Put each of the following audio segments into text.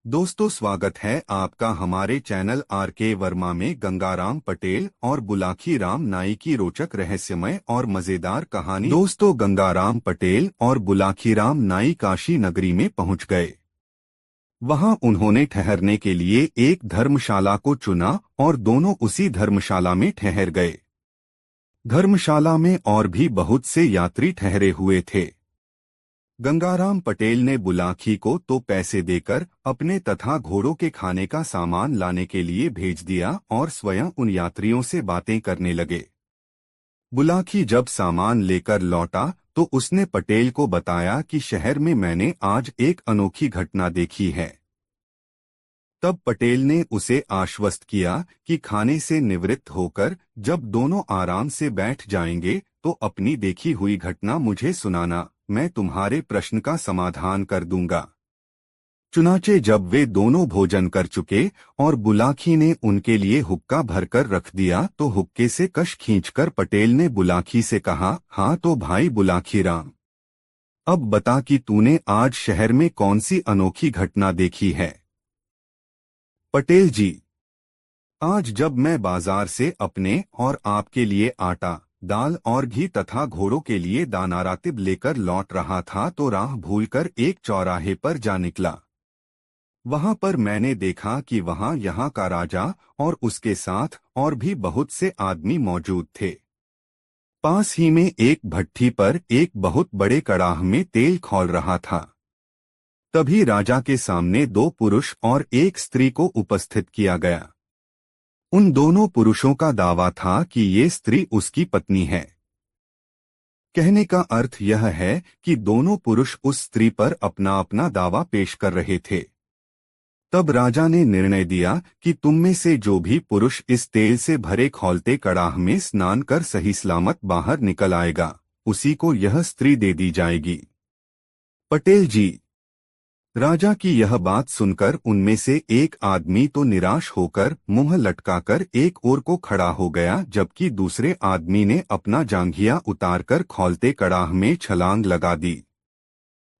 दोस्तों, स्वागत है आपका हमारे चैनल आर.के. वर्मा में गंगाराम पटेल और बुलाकी राम नाई की रोचक, रहस्यमय और मजेदार कहानी। दोस्तों, गंगाराम पटेल और बुलाकी राम नाई काशी नगरी में पहुंच गए। वहां उन्होंने ठहरने के लिए एक धर्मशाला को चुना और दोनों उसी धर्मशाला में ठहर गए। धर्मशाला में और भी बहुत से यात्री ठहरे हुए थे। गंगाराम पटेल ने बुलाकी को तो पैसे देकर अपने तथा घोड़ों के खाने का सामान लाने के लिए भेज दिया और स्वयं उन यात्रियों से बातें करने लगे। बुलाकी जब सामान लेकर लौटा तो उसने पटेल को बताया कि शहर में मैंने आज एक अनोखी घटना देखी है। तब पटेल ने उसे आश्वस्त किया कि खाने से निवृत्त होकर जब दोनों आराम से बैठ जाएंगे तो अपनी देखी हुई घटना मुझे सुनाना, मैं तुम्हारे प्रश्न का समाधान कर दूंगा। चुनाचे जब वे दोनों भोजन कर चुके और बुलाकी ने उनके लिए हुक्का भरकर रख दिया तो हुक्के से कश खींचकर पटेल ने बुलाकी से कहा, हाँ तो भाई बुलाकी राम, अब बता कि तूने आज शहर में कौन सी अनोखी घटना देखी है। पटेल जी, आज जब मैं बाजार से अपने और आपके लिए आटा, दाल और घी तथा घोड़ों के लिए दाना रातिब लेकर लौट रहा था तो राह भूलकर एक चौराहे पर जा निकला। वहां पर मैंने देखा कि वहां यहाँ का राजा और उसके साथ और भी बहुत से आदमी मौजूद थे। पास ही में एक भट्ठी पर एक बहुत बड़े कड़ाह में तेल खौल रहा था। तभी राजा के सामने दो पुरुष और एक स्त्री को उपस्थित किया गया। उन दोनों पुरुषों का दावा था कि ये स्त्री उसकी पत्नी है। कहने का अर्थ यह है कि दोनों पुरुष उस स्त्री पर अपना अपना दावा पेश कर रहे थे। तब राजा ने निर्णय दिया कि तुम में से जो भी पुरुष इस तेल से भरे खौलते कड़ाह में स्नान कर सही सलामत बाहर निकल आएगा, उसी को यह स्त्री दे दी जाएगी। पटेल जी, राजा की यह बात सुनकर उनमें से एक आदमी तो निराश होकर मुंह लटकाकर एक ओर को खड़ा हो गया, जबकि दूसरे आदमी ने अपना जांघिया उतारकर खौलते कड़ाह में छलांग लगा दी।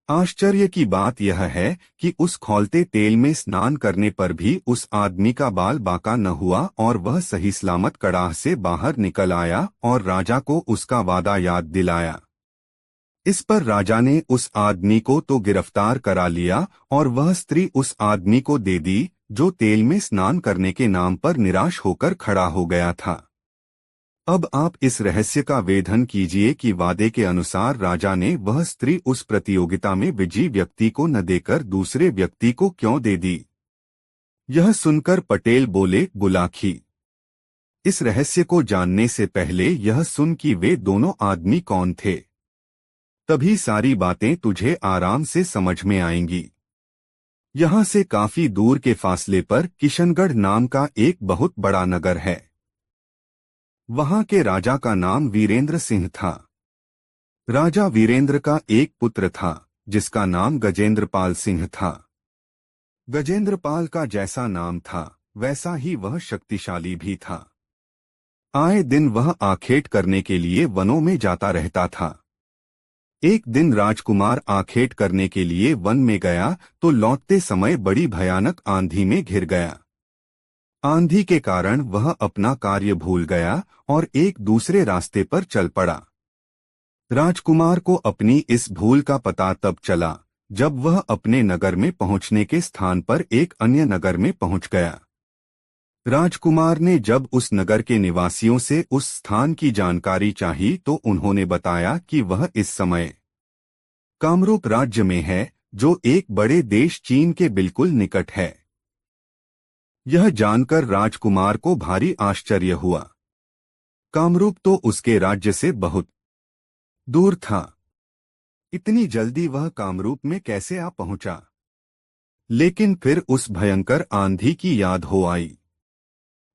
आश्चर्य की बात यह है कि उस खौलते तेल में स्नान करने पर भी उस आदमी का बाल बांका न हुआ और वह सही सलामत कड़ाह से बाहर निकल आया और राजा को उसका वादा याद दिलाया। इस पर राजा ने उस आदमी को तो गिरफ्तार करा लिया और वह स्त्री उस आदमी को दे दी जो तेल में स्नान करने के नाम पर निराश होकर खड़ा हो गया था। अब आप इस रहस्य का वेधन कीजिए कि वादे के अनुसार राजा ने वह स्त्री उस प्रतियोगिता में विजयी व्यक्ति को न देकर दूसरे व्यक्ति को क्यों दे दी। यह सुनकर पटेल बोले, बुलाकी, इस रहस्य को जानने से पहले यह सुन कि वे दोनों आदमी कौन थे, तभी सारी बातें तुझे आराम से समझ में आएंगी। यहाँ से काफी दूर के फासले पर किशनगढ़ नाम का एक बहुत बड़ा नगर है। वहां के राजा का नाम वीरेंद्र सिंह था। राजा वीरेंद्र का एक पुत्र था जिसका नाम गजेंद्रपाल सिंह था। गजेंद्रपाल का जैसा नाम था वैसा ही वह शक्तिशाली भी था। आए दिन वह आखेट करने के लिए वनों में जाता रहता था। एक दिन राजकुमार आखेट करने के लिए वन में गया तो लौटते समय बड़ी भयानक आंधी में घिर गया। आंधी के कारण वह अपना कार्य भूल गया और एक दूसरे रास्ते पर चल पड़ा। राजकुमार को अपनी इस भूल का पता तब चला जब वह अपने नगर में पहुंचने के स्थान पर एक अन्य नगर में पहुंच गया। राजकुमार ने जब उस नगर के निवासियों से उस स्थान की जानकारी चाही तो उन्होंने बताया कि वह इस समय कामरूप राज्य में है, जो एक बड़े देश चीन के बिल्कुल निकट है। यह जानकर राजकुमार को भारी आश्चर्य हुआ। कामरूप तो उसके राज्य से बहुत दूर था। इतनी जल्दी वह कामरूप में कैसे आ पहुंचा। लेकिन फिर उस भयंकर आंधी की याद हो आई।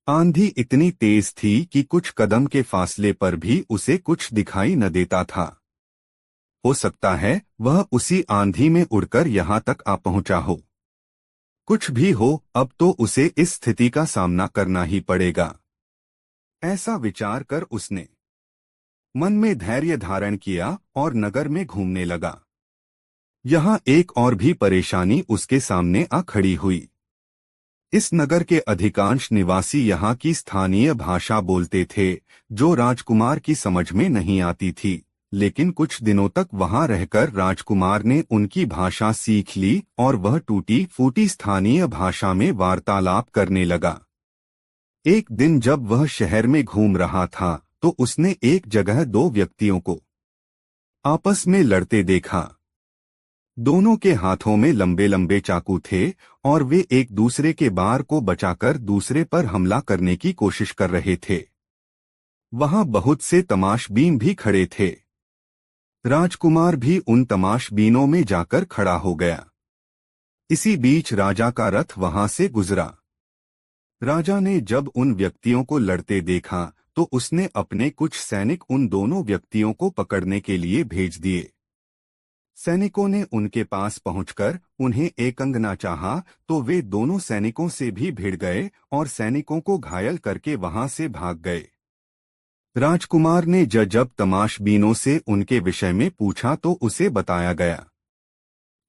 आंधी इतनी तेज थी कि कुछ कदम के फासले पर भी उसे कुछ दिखाई न देता था। हो सकता है वह उसी आंधी में उड़कर यहाँ तक आ पहुंचा हो। कुछ भी हो, अब तो उसे इस स्थिति का सामना करना ही पड़ेगा। ऐसा विचार कर उसने मन में धैर्य धारण किया और नगर में घूमने लगा। यहाँ एक और भी परेशानी उसके सामने आ खड़ी हुई। इस नगर के अधिकांश निवासी यहाँ की स्थानीय भाषा बोलते थे, जो राजकुमार की समझ में नहीं आती थी। लेकिन कुछ दिनों तक वहाँ रहकर राजकुमार ने उनकी भाषा सीख ली और वह टूटी फूटी स्थानीय भाषा में वार्तालाप करने लगा। एक दिन जब वह शहर में घूम रहा था, तो उसने एक जगह दो व्यक्तियों को आपस में लड़ते देखा। दोनों के हाथों में लंबे लंबे चाकू थे और वे एक दूसरे के बार को बचाकर दूसरे पर हमला करने की कोशिश कर रहे थे। वहां बहुत से तमाशबीन भी खड़े थे। राजकुमार भी उन तमाशबीनों में जाकर खड़ा हो गया। इसी बीच राजा का रथ वहां से गुजरा। राजा ने जब उन व्यक्तियों को लड़ते देखा, तो उसने अपने कुछ सैनिक उन दोनों व्यक्तियों को पकड़ने के लिए भेज दिए। सैनिकों ने उनके पास पहुंचकर उन्हें एकंगना चाहा, तो वे दोनों सैनिकों से भी भिड़ गए और सैनिकों को घायल करके वहां से भाग गए। राजकुमार ने जब तमाशबीनों से उनके विषय में पूछा, तो उसे बताया गया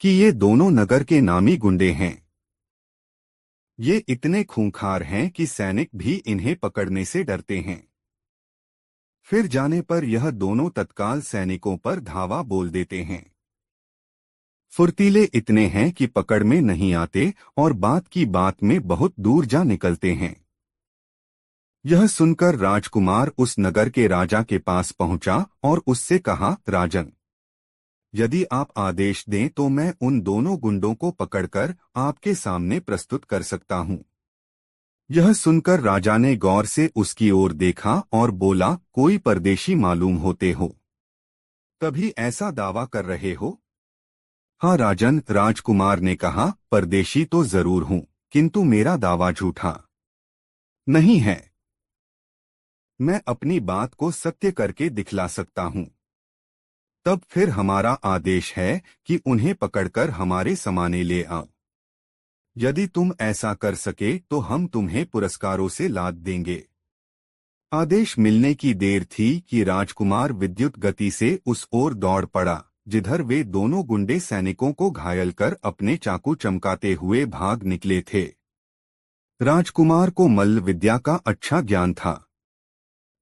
कि ये दोनों नगर के नामी गुंडे हैं। ये इतने खूंखार हैं कि सैनिक भी इन्हें पकड़ने से डरते हैं। फिर जाने पर यह दोनों तत्काल सैनिकों पर धावा बोल देते हैं। फुर्तीले इतने हैं कि पकड़ में नहीं आते और बात की बात में बहुत दूर जा निकलते हैं। यह सुनकर राजकुमार उस नगर के राजा के पास पहुंचा और उससे कहा, राजन, यदि आप आदेश दें तो मैं उन दोनों गुंडों को पकड़कर आपके सामने प्रस्तुत कर सकता हूं। यह सुनकर राजा ने गौर से उसकी ओर देखा और बोला, कोई परदेशी मालूम होते हो, तभी ऐसा दावा कर रहे हो? हाँ राजन, राजकुमार ने कहा, परदेशी तो जरूर हूं, किंतु मेरा दावा झूठा नहीं है। मैं अपनी बात को सत्य करके दिखला सकता हूं। तब फिर हमारा आदेश है कि उन्हें पकड़कर हमारे समाने ले आओ। यदि तुम ऐसा कर सके तो हम तुम्हें पुरस्कारों से लाद देंगे। आदेश मिलने की देर थी कि राजकुमार विद्युत गति से उस ओर दौड़ पड़ा, जिधर वे दोनों गुंडे सैनिकों को घायल कर अपने चाकू चमकाते हुए भाग निकले थे। राजकुमार को मल्ल विद्या का अच्छा ज्ञान था।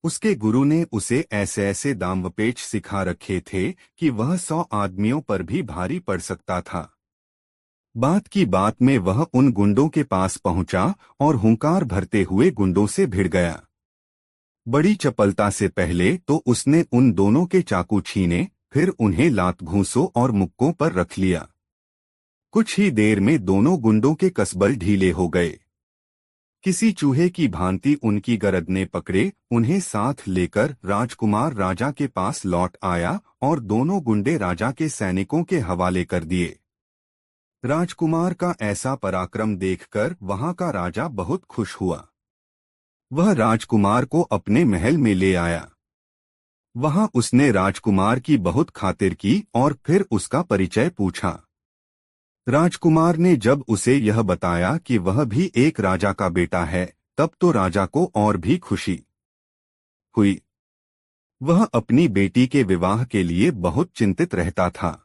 उसके गुरु ने उसे ऐसे ऐसे दांवपेच सिखा रखे थे कि वह 100 आदमियों पर भी भारी पड़ सकता था। बात की बात में वह उन गुंडों के पास पहुंचा और हुंकार भरते हुए गुंडों से भिड़ गया। बड़ी चपलता से पहले तो उसने उन दोनों के चाकू छीने, फिर उन्हें लात घूंसों और मुक्कों पर रख लिया। कुछ ही देर में दोनों गुंडों के कसबल ढीले हो गए। किसी चूहे की भांति उनकी गरदनें पकड़े उन्हें साथ लेकर राजकुमार राजा के पास लौट आया और दोनों गुंडे राजा के सैनिकों के हवाले कर दिए। राजकुमार का ऐसा पराक्रम देखकर वहां का राजा बहुत खुश हुआ। वह राजकुमार को अपने महल में ले आया। वहां उसने राजकुमार की बहुत खातिर की और फिर उसका परिचय पूछा। राजकुमार ने जब उसे यह बताया कि वह भी एक राजा का बेटा है, तब तो राजा को और भी खुशी हुई। वह अपनी बेटी के विवाह के लिए बहुत चिंतित रहता था।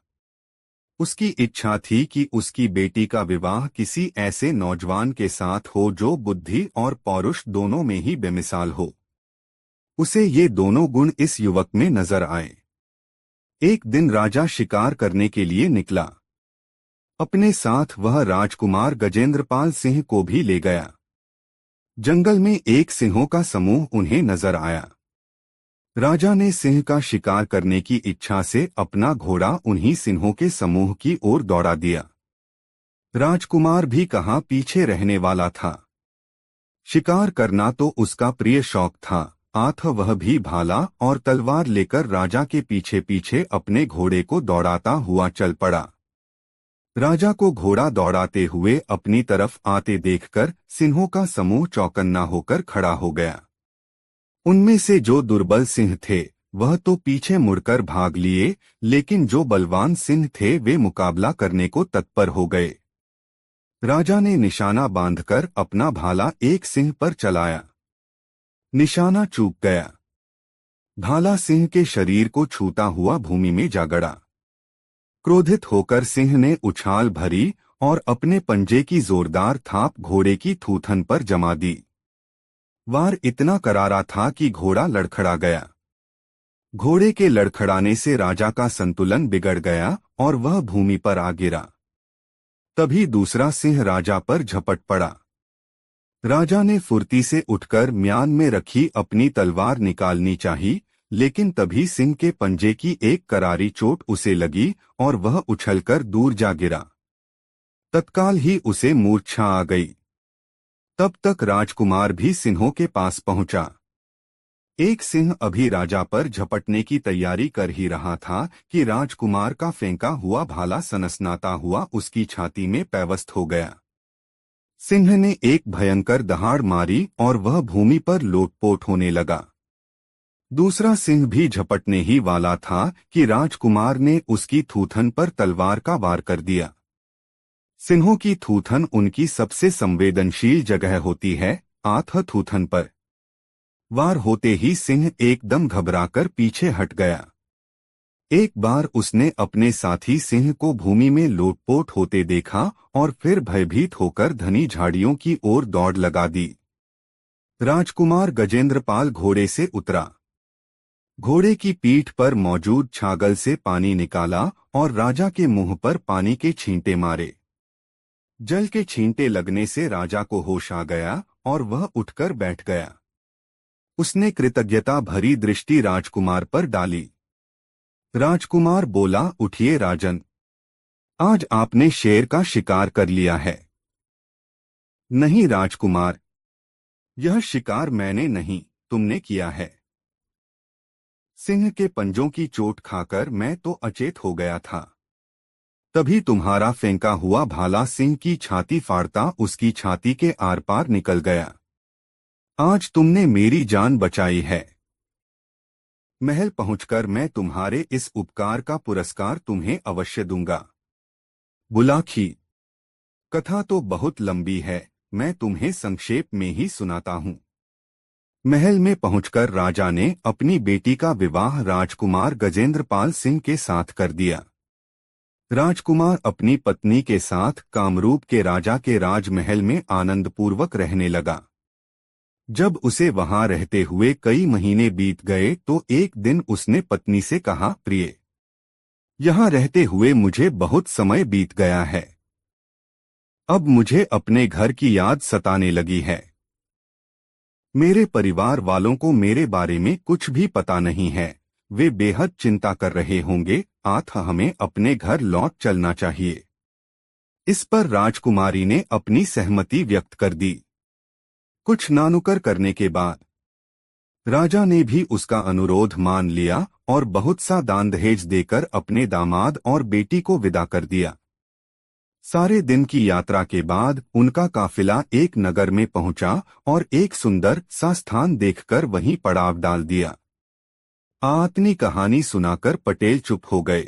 उसकी इच्छा थी कि उसकी बेटी का विवाह किसी ऐसे नौजवान के साथ हो जो बुद्धि और पौरुष दोनों में ही बेमिसाल हो। उसे ये दोनों गुण इस युवक में नजर आए। एक दिन राजा शिकार करने के लिए निकला। अपने साथ वह राजकुमार गजेंद्रपाल सिंह को भी ले गया। जंगल में एक सिंहों का समूह उन्हें नजर आया। राजा ने सिंह का शिकार करने की इच्छा से अपना घोड़ा उन्हीं सिंहों के समूह की ओर दौड़ा दिया। राजकुमार भी कहाँ पीछे रहने वाला था। शिकार करना तो उसका प्रिय शौक था। आठ वह भी भाला और तलवार लेकर राजा के पीछे पीछे अपने घोड़े को दौड़ाता हुआ चल पड़ा। राजा को घोड़ा दौड़ाते हुए अपनी तरफ आते देखकर सिंहों का समूह चौकन्ना होकर खड़ा हो गया। उनमें से जो दुर्बल सिंह थे वह तो पीछे मुड़कर भाग लिए, लेकिन जो बलवान सिंह थे वे मुकाबला करने को तत्पर हो गए। राजा ने निशाना बांधकर अपना भाला एक सिंह पर चलाया। निशाना चूक गया। भाला सिंह के शरीर को छूता हुआ भूमि में जा गड़ा। क्रोधित होकर सिंह ने उछाल भरी और अपने पंजे की जोरदार थाप घोड़े की थूथन पर जमा दी। वार इतना करारा था कि घोड़ा लड़खड़ा गया। घोड़े के लड़खड़ाने से राजा का संतुलन बिगड़ गया और वह भूमि पर आ गिरा। तभी दूसरा सिंह राजा पर झपट पड़ा। राजा ने फुर्ती से उठकर म्यान में रखी अपनी तलवार निकालनी चाहिए, लेकिन तभी सिंह के पंजे की एक करारी चोट उसे लगी और वह उछलकर दूर जा गिरा। तत्काल ही उसे मूर्छा आ गई। तब तक राजकुमार भी सिंहों के पास पहुंचा। एक सिंह अभी राजा पर झपटने की तैयारी कर ही रहा था कि राजकुमार का फेंका हुआ भाला सनसनाता हुआ उसकी छाती में पैवस्त हो गया। सिंह ने एक भयंकर दहाड़ मारी और वह भूमि पर लोटपोट होने लगा। दूसरा सिंह भी झपटने ही वाला था कि राजकुमार ने उसकी थूथन पर तलवार का वार कर दिया। सिंहों की थूथन उनकी सबसे संवेदनशील जगह होती है। आठ थूथन पर वार होते ही सिंह एकदम घबराकर पीछे हट गया। एक बार उसने अपने साथी सिंह को भूमि में लोटपोट होते देखा और फिर भयभीत होकर घनी झाड़ियों की ओर दौड़ लगा दी। राजकुमार गजेंद्रपाल घोड़े से उतरा। घोड़े की पीठ पर मौजूद छागल से पानी निकाला और राजा के मुंह पर पानी के छींटे मारे। जल के छींटे लगने से राजा को होश आ गया और वह उठकर बैठ गया। उसने कृतज्ञता भरी दृष्टि राजकुमार पर डाली। राजकुमार बोला, उठिए राजन, आज आपने शेर का शिकार कर लिया है। नहीं राजकुमार, यह शिकार मैंने नहीं, तुमने किया है। सिंह के पंजों की चोट खाकर मैं तो अचेत हो गया था। तभी तुम्हारा फेंका हुआ भाला सिंह की छाती फाड़ता उसकी छाती के आर पार निकल गया। आज तुमने मेरी जान बचाई है। महल पहुंचकर मैं तुम्हारे इस उपकार का पुरस्कार तुम्हें अवश्य दूंगा। बुलाखी, कथा तो बहुत लंबी है, मैं तुम्हें संक्षेप में ही सुनाता हूँ। महल में पहुंचकर राजा ने अपनी बेटी का विवाह राजकुमार गजेंद्रपाल सिंह के साथ कर दिया। राजकुमार अपनी पत्नी के साथ कामरूप के राजा के राजमहल में आनंदपूर्वक रहने लगा। जब उसे वहां रहते हुए कई महीने बीत गए तो एक दिन उसने पत्नी से कहा, प्रिय, यहां रहते हुए मुझे बहुत समय बीत गया है। अब मुझे अपने घर की याद सताने लगी है। मेरे परिवार वालों को मेरे बारे में कुछ भी पता नहीं है। वे बेहद चिंता कर रहे होंगे। हमें अपने घर लौट चलना चाहिए। इस पर राजकुमारी ने अपनी सहमति व्यक्त कर दी। कुछ नानुकर करने के बाद राजा ने भी उसका अनुरोध मान लिया और बहुत सा दान दहेज देकर अपने दामाद और बेटी को विदा कर दिया। सारे दिन की यात्रा के बाद उनका काफिला एक नगर में पहुंचा और एक सुंदर सा स्थान देखकर वहीं पड़ाव डाल दिया। आतनी कहानी सुनाकर पटेल चुप हो गए।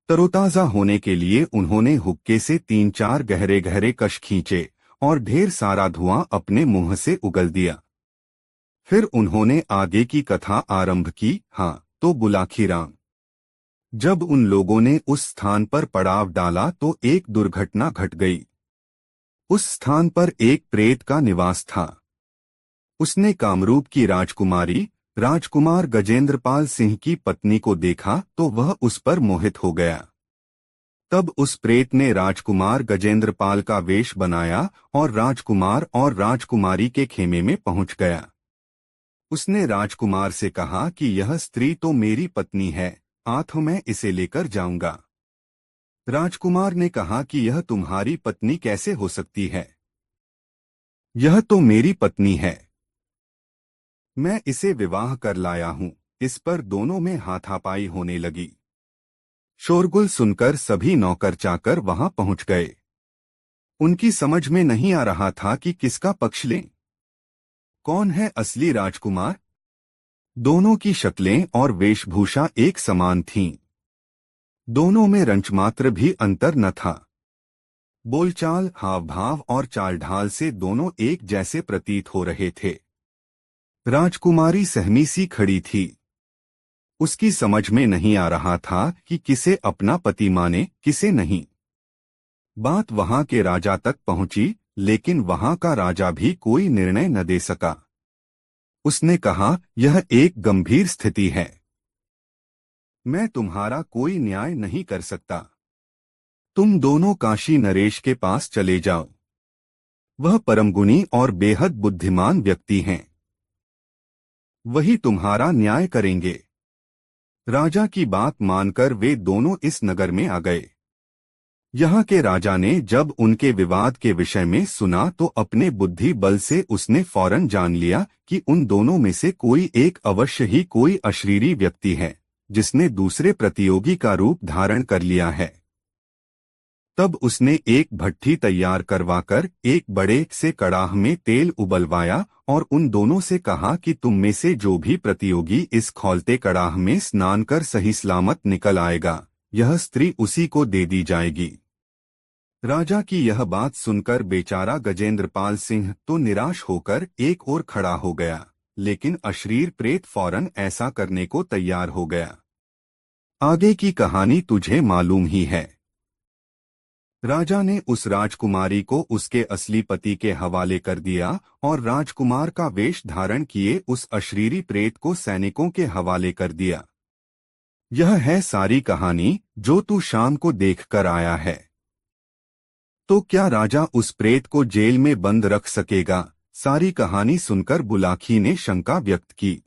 तरोताजा होने के लिए उन्होंने हुक्के से 3-4 गहरे गहरे कश खींचे और ढेर सारा धुआं अपने मुंह से उगल दिया। फिर उन्होंने आगे की कथा आरंभ की। हाँ, तो बुलाखी राम। जब उन लोगों ने उस स्थान पर पड़ाव डाला तो एक दुर्घटना घट गई। उस स्थान पर एक प्रेत का निवास था। उसने कामरूप की राजकुमारी राजकुमार गजेंद्रपाल सिंह की पत्नी को देखा तो वह उस पर मोहित हो गया। तब उस प्रेत ने राजकुमार गजेंद्रपाल का वेश बनाया और राजकुमार और राजकुमारी के खेमे में पहुंच गया। उसने राजकुमार से कहा कि यह स्त्री तो मेरी पत्नी है, मैं इसे लेकर जाऊंगा। राजकुमार ने कहा कि यह तुम्हारी पत्नी कैसे हो सकती है? यह तो मेरी पत्नी है। मैं इसे विवाह कर लाया हूँ। इस पर दोनों में हाथापाई होने लगी। शोरगुल सुनकर सभी नौकर चाकर वहां पहुंच गए। उनकी समझ में नहीं आ रहा था कि किसका पक्ष लें। कौन है असली राजकुमार? दोनों की शक्लें और वेशभूषा एक समान थीं। दोनों में रंचमात्र भी अंतर न था। बोलचाल, हावभाव और चालढाल से दोनों एक जैसे प्रतीत हो रहे थे। राजकुमारी सहमी सी खड़ी थी। उसकी समझ में नहीं आ रहा था कि किसे अपना पति माने किसे नहीं। बात वहां के राजा तक पहुंची, लेकिन वहां का राजा भी कोई निर्णय न दे सका। उसने कहा, यह एक गंभीर स्थिति है, मैं तुम्हारा कोई न्याय नहीं कर सकता। तुम दोनों काशी नरेश के पास चले जाओ, वह परम गुणी और बेहद बुद्धिमान व्यक्ति हैं, वही तुम्हारा न्याय करेंगे। राजा की बात मानकर वे दोनों इस नगर में आ गए। यहाँ के राजा ने जब उनके विवाद के विषय में सुना तो अपने बुद्धि बल से उसने फौरन जान लिया कि उन दोनों में से कोई एक अवश्य ही कोई अशरीरी व्यक्ति है, जिसने दूसरे प्रतियोगी का रूप धारण कर लिया है। तब उसने एक भट्ठी तैयार करवाकर एक बड़े से कड़ाह में तेल उबलवाया और उन दोनों से कहा कि तुम में से जो भी प्रतियोगी इस खौलते कड़ाह में स्नान कर सही सलामत निकल आएगा, यह स्त्री उसी को दे दी जाएगी। राजा की यह बात सुनकर बेचारा गजेंद्रपाल सिंह तो निराश होकर एक ओर खड़ा हो गया, लेकिन अशरीर प्रेत फौरन ऐसा करने को तैयार हो गया। आगे की कहानी तुझे मालूम ही है। राजा ने उस राजकुमारी को उसके असली पति के हवाले कर दिया और राजकुमार का वेश धारण किए उस अशरीरी प्रेत को सैनिकों के हवाले कर दिया। यह है सारी कहानी जो तू शाम को देख कर आया है। तो क्या राजा उस प्रेत को जेल में बंद रख सकेगा? सारी कहानी सुनकर बुलाखी ने शंका व्यक्त की।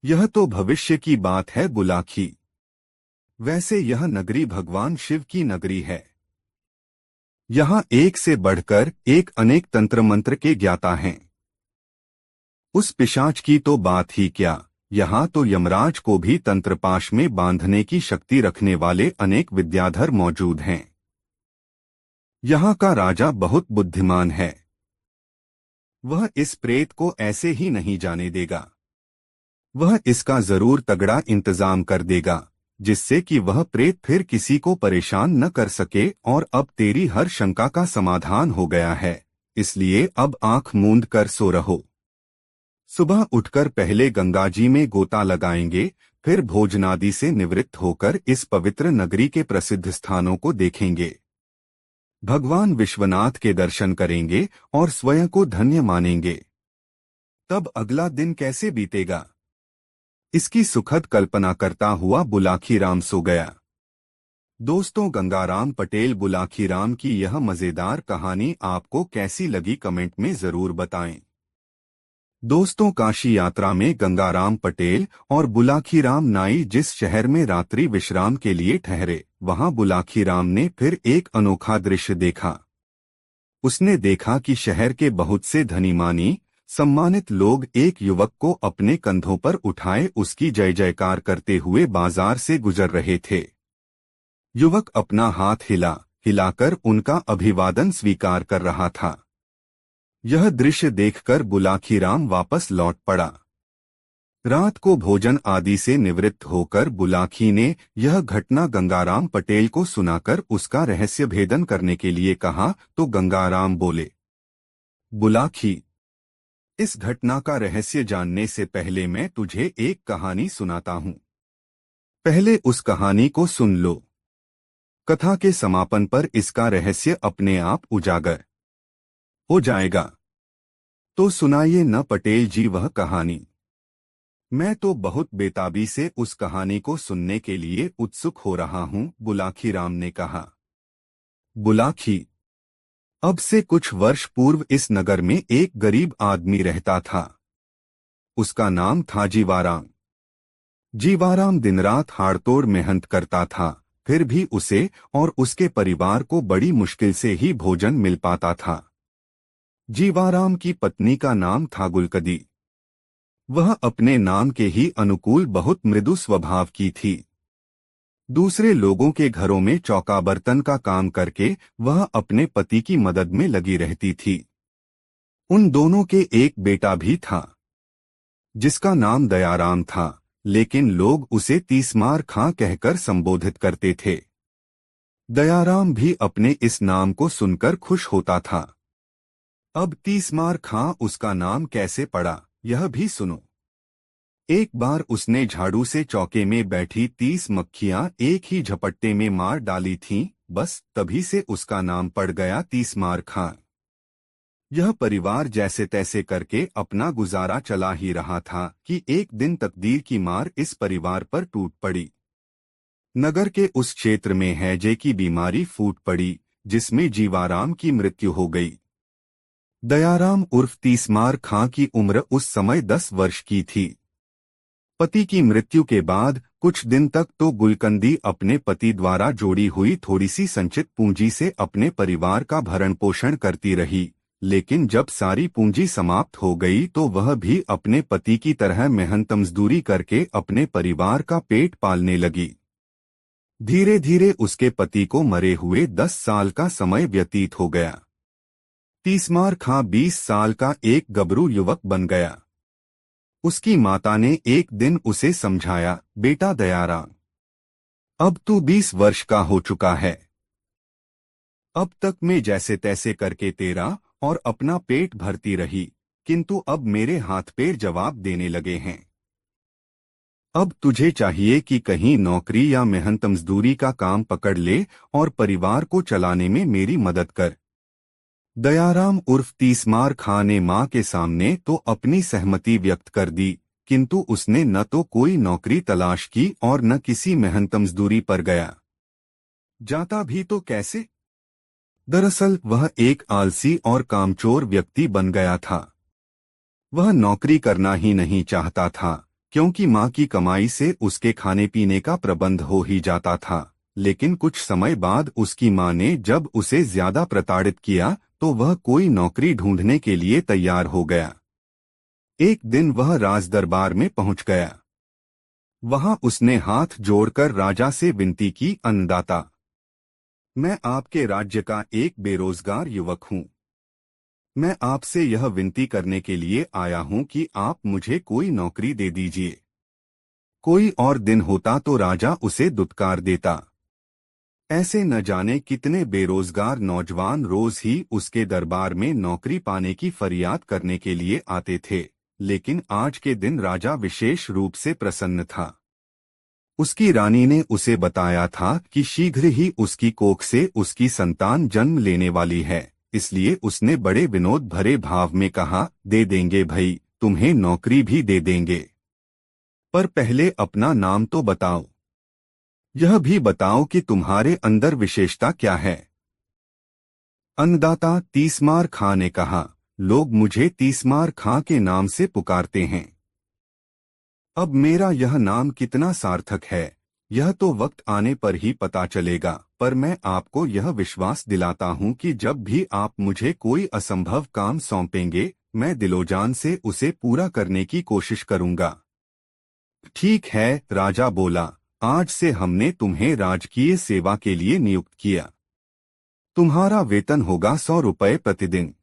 यह तो भविष्य की बात है बुलाखी। वैसे यह नगरी भगवान शिव की नगरी है। यहाँ एक से बढ़कर एक अनेक तंत्र मंत्र के ज्ञाता हैं। उस पिशाच की तो बात ही क्या, यहाँ तो यमराज को भी तंत्रपाश में बांधने की शक्ति रखने वाले अनेक विद्याधर मौजूद हैं। यहाँ का राजा बहुत बुद्धिमान है, वह इस प्रेत को ऐसे ही नहीं जाने देगा। वह इसका जरूर तगड़ा इंतजाम कर देगा, जिससे कि वह प्रेत फिर किसी को परेशान न कर सके। और अब तेरी हर शंका का समाधान हो गया है, इसलिए अब आंख मूंद कर सो रहो। सुबह उठकर पहले गंगाजी में गोता लगाएंगे, फिर भोजनादि से निवृत्त होकर इस पवित्र नगरी के प्रसिद्ध स्थानों को देखेंगे, भगवान विश्वनाथ के दर्शन करेंगे और स्वयं को धन्य मानेंगे। तब अगला दिन कैसे बीतेगा, इसकी सुखद कल्पना करता हुआ बुलाखीराम सो गया। दोस्तों, गंगाराम पटेल बुलाखीराम की यह मजेदार कहानी आपको कैसी लगी कमेंट में जरूर बताएं। दोस्तों, काशी यात्रा में गंगाराम पटेल और बुलाखीराम नाई जिस शहर में रात्रि विश्राम के लिए ठहरे, वहां बुलाखीराम ने फिर एक अनोखा दृश्य देखा। उसने देखा कि शहर के बहुत से धनीमानी सम्मानित लोग एक युवक को अपने कंधों पर उठाए उसकी जय जयकार करते हुए बाजार से गुजर रहे थे। युवक अपना हाथ हिलाकर उनका अभिवादन स्वीकार कर रहा था। यह दृश्य देखकर बुलाखीराम वापस लौट पड़ा। रात को भोजन आदि से निवृत्त होकर बुलाखी ने यह घटना गंगाराम पटेल को सुनाकर उसका रहस्य भेदन करने के लिए कहा तो गंगाराम बोले, बुलाखी, इस घटना का रहस्य जानने से पहले मैं तुझे एक कहानी सुनाता हूँ। पहले उस कहानी को सुन लो। कथा के समापन पर इसका रहस्य अपने आप उजागर हो जाएगा। तो सुनाइए न पटेल जी वह कहानी। मैं तो बहुत बेताबी से उस कहानी को सुनने के लिए उत्सुक हो रहा हूँ, बुलाखीराम ने कहा। बुलाखी, अब से कुछ वर्ष पूर्व इस नगर में एक गरीब आदमी रहता था। उसका नाम था जीवाराम। जीवाराम दिन रात हाड़तोड़ मेहनत करता था, फिर भी उसे और उसके परिवार को बड़ी मुश्किल से ही भोजन मिल पाता था। जीवाराम की पत्नी का नाम था गुलकदी। वह अपने नाम के ही अनुकूल बहुत मृदु स्वभाव की थी। दूसरे लोगों के घरों में चौका बर्तन का काम करके वह अपने पति की मदद में लगी रहती थी। उन दोनों के एक बेटा भी था, जिसका नाम दयाराम था, लेकिन लोग उसे तीसमार खां कहकर संबोधित करते थे। दयाराम भी अपने इस नाम को सुनकर खुश होता था। अब तीसमार खां उसका नाम कैसे पड़ा, यह भी सुनो। एक बार उसने झाड़ू से चौके में बैठी 30 मक्खियां एक ही झपट्टे में मार डाली थीं, बस तभी से उसका नाम पड़ गया 30 मार खां। यह परिवार जैसे तैसे करके अपना गुजारा चला ही रहा था कि एक दिन तकदीर की मार इस परिवार पर टूट पड़ी। नगर के उस क्षेत्र में हैजे की बीमारी फूट पड़ी, जिसमें जीवाराम की मृत्यु हो गई। दयाराम उर्फ 30 मार खां की उम्र उस समय 10 वर्ष की थी। पति की मृत्यु के बाद कुछ दिन तक तो गुलकंदी अपने पति द्वारा जोड़ी हुई थोड़ी सी संचित पूंजी से अपने परिवार का भरण पोषण करती रही, लेकिन जब सारी पूंजी समाप्त हो गई तो वह भी अपने पति की तरह मेहनत मजदूरी करके अपने परिवार का पेट पालने लगी। धीरे धीरे उसके पति को मरे हुए 10 साल का समय व्यतीत हो गया। 30 मार खां 20 साल का एक गबरू युवक बन गया। उसकी माता ने एक दिन उसे समझाया, बेटा दयाराम, अब तू 20 वर्ष का हो चुका है। अब तक मैं जैसे तैसे करके तेरा और अपना पेट भरती रही, किंतु अब मेरे हाथ पैर जवाब देने लगे हैं। अब तुझे चाहिए कि कहीं नौकरी या मेहनत मजदूरी का काम पकड़ ले और परिवार को चलाने में मेरी मदद कर। दयाराम उर्फ 30 मार खां ने मां के सामने तो अपनी सहमति व्यक्त कर दी, किंतु उसने न तो कोई नौकरी तलाश की और न किसी मेहनत मजदूरी पर गया। जाता भी तो कैसे? दरअसल वह एक आलसी और कामचोर व्यक्ति बन गया था। वह नौकरी करना ही नहीं चाहता था, क्योंकि मां की कमाई से उसके खाने पीने का प्रबंध हो ही जाता था। लेकिन कुछ समय बाद उसकी मां ने जब उसे ज्यादा प्रताड़ित किया तो वह कोई नौकरी ढूंढने के लिए तैयार हो गया। एक दिन वह राज दरबार में पहुंच गया। वहां उसने हाथ जोड़कर राजा से विनती की, अन्नदाता, मैं आपके राज्य का एक बेरोजगार युवक हूं। मैं आपसे यह विनती करने के लिए आया हूं कि आप मुझे कोई नौकरी दे दीजिए। कोई और दिन होता तो राजा उसे दुत्कार देता। ऐसे न जाने कितने बेरोजगार नौजवान रोज ही उसके दरबार में नौकरी पाने की फरियाद करने के लिए आते थे, लेकिन आज के दिन राजा विशेष रूप से प्रसन्न था। उसकी रानी ने उसे बताया था कि शीघ्र ही उसकी कोख से उसकी संतान जन्म लेने वाली है, इसलिए उसने बड़े विनोद भरे भाव में कहा, दे देंगे भई, तुम्हें नौकरी भी दे देंगे, पर पहले अपना नाम तो बताओ। यह भी बताओ कि तुम्हारे अंदर विशेषता क्या है। अन्नदाता 30 मार खां ने कहा, लोग मुझे 30 मार खां के नाम से पुकारते हैं। अब मेरा यह नाम कितना सार्थक है, यह तो वक्त आने पर ही पता चलेगा, पर मैं आपको यह विश्वास दिलाता हूं कि जब भी आप मुझे कोई असंभव काम सौंपेंगे, मैं दिलोजान से उसे पूरा करने की कोशिश करूंगा। ठीक है, राजा बोला, आज से हमने तुम्हें राजकीय सेवा के लिए नियुक्त किया। तुम्हारा वेतन होगा 100 रुपये प्रतिदिन।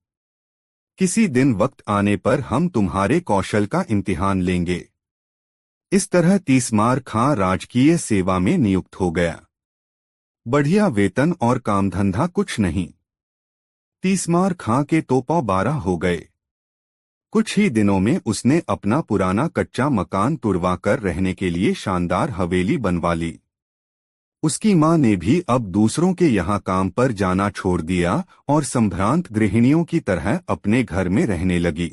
किसी दिन वक्त आने पर हम तुम्हारे कौशल का इम्तिहान लेंगे। इस तरह 30 मार खां राजकीय सेवा में नियुक्त हो गया। बढ़िया वेतन और कामधंधा कुछ नहीं। 30 मार खां के तो पौ 12 हो गए। कुछ ही दिनों में उसने अपना पुराना कच्चा मकान तुड़वाकर रहने के लिए शानदार हवेली बनवा ली। उसकी मां ने भी अब दूसरों के यहाँ काम पर जाना छोड़ दिया और संभ्रांत गृहिणियों की तरह अपने घर में रहने लगी।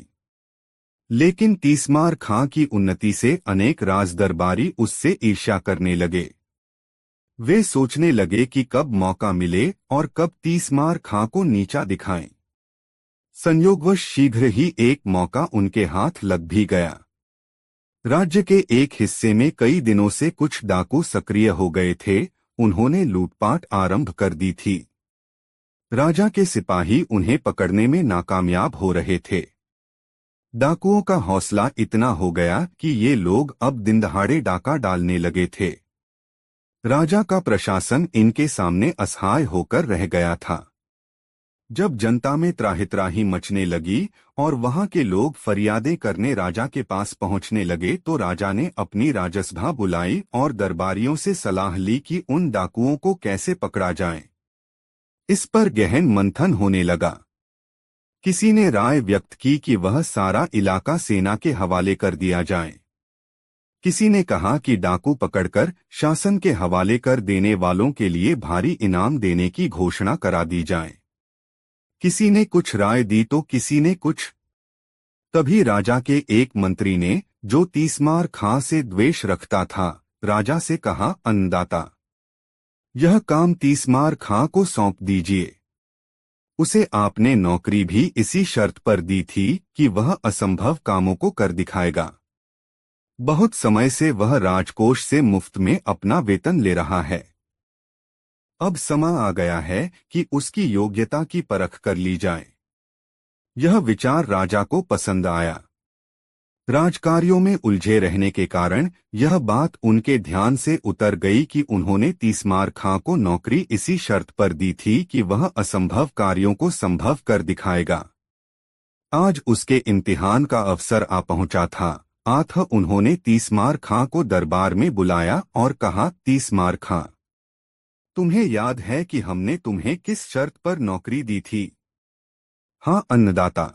लेकिन 30 मार खां की उन्नति से अनेक राजदरबारी उससे ईर्ष्या करने लगे। वे सोचने लगे कि कब मौका मिले और कब 30 मार खां को नीचा दिखाएं। संयोगवश शीघ्र ही एक मौका उनके हाथ लग भी गया। राज्य के एक हिस्से में कई दिनों से कुछ डाकू सक्रिय हो गए थे। उन्होंने लूटपाट आरंभ कर दी थी। राजा के सिपाही उन्हें पकड़ने में नाकामयाब हो रहे थे। डाकुओं का हौसला इतना हो गया कि ये लोग अब दिनदहाड़े डाका डालने लगे थे। राजा का प्रशासन इनके सामने असहाय होकर रह गया था। जब जनता में त्राहित्राही मचने लगी और वहां के लोग फरियादें करने राजा के पास पहुंचने लगे तो राजा ने अपनी राजसभा बुलाई और दरबारियों से सलाह ली कि उन डाकुओं को कैसे पकड़ा जाए। इस पर गहन मंथन होने लगा। किसी ने राय व्यक्त की कि वह सारा इलाका सेना के हवाले कर दिया जाए। किसी ने कहा कि डाकू पकड़कर शासन के हवाले कर देने वालों के लिए भारी इनाम देने की घोषणा करा दी जाए। किसी ने कुछ राय दी तो किसी ने कुछ। तभी राजा के एक मंत्री ने, जो तीसमार खां से द्वेष रखता था, राजा से कहा, अन्नदाता, यह काम तीसमार खां को सौंप दीजिए। उसे आपने नौकरी भी इसी शर्त पर दी थी कि वह असंभव कामों को कर दिखाएगा। बहुत समय से वह राजकोष से मुफ्त में अपना वेतन ले रहा है। अब समय आ गया है कि उसकी योग्यता की परख कर ली जाए। यह विचार राजा को पसंद आया। राजकार्यों में उलझे रहने के कारण यह बात उनके ध्यान से उतर गई कि उन्होंने तीसमार खां को नौकरी इसी शर्त पर दी थी कि वह असंभव कार्यों को संभव कर दिखाएगा। आज उसके इम्तिहान का अवसर आ पहुंचा था। उन्होंने तीसमार खां को दरबार में बुलाया और कहा, तीसमार खां, तुम्हें याद है कि हमने तुम्हें किस शर्त पर नौकरी दी थी? हाँ अन्नदाता,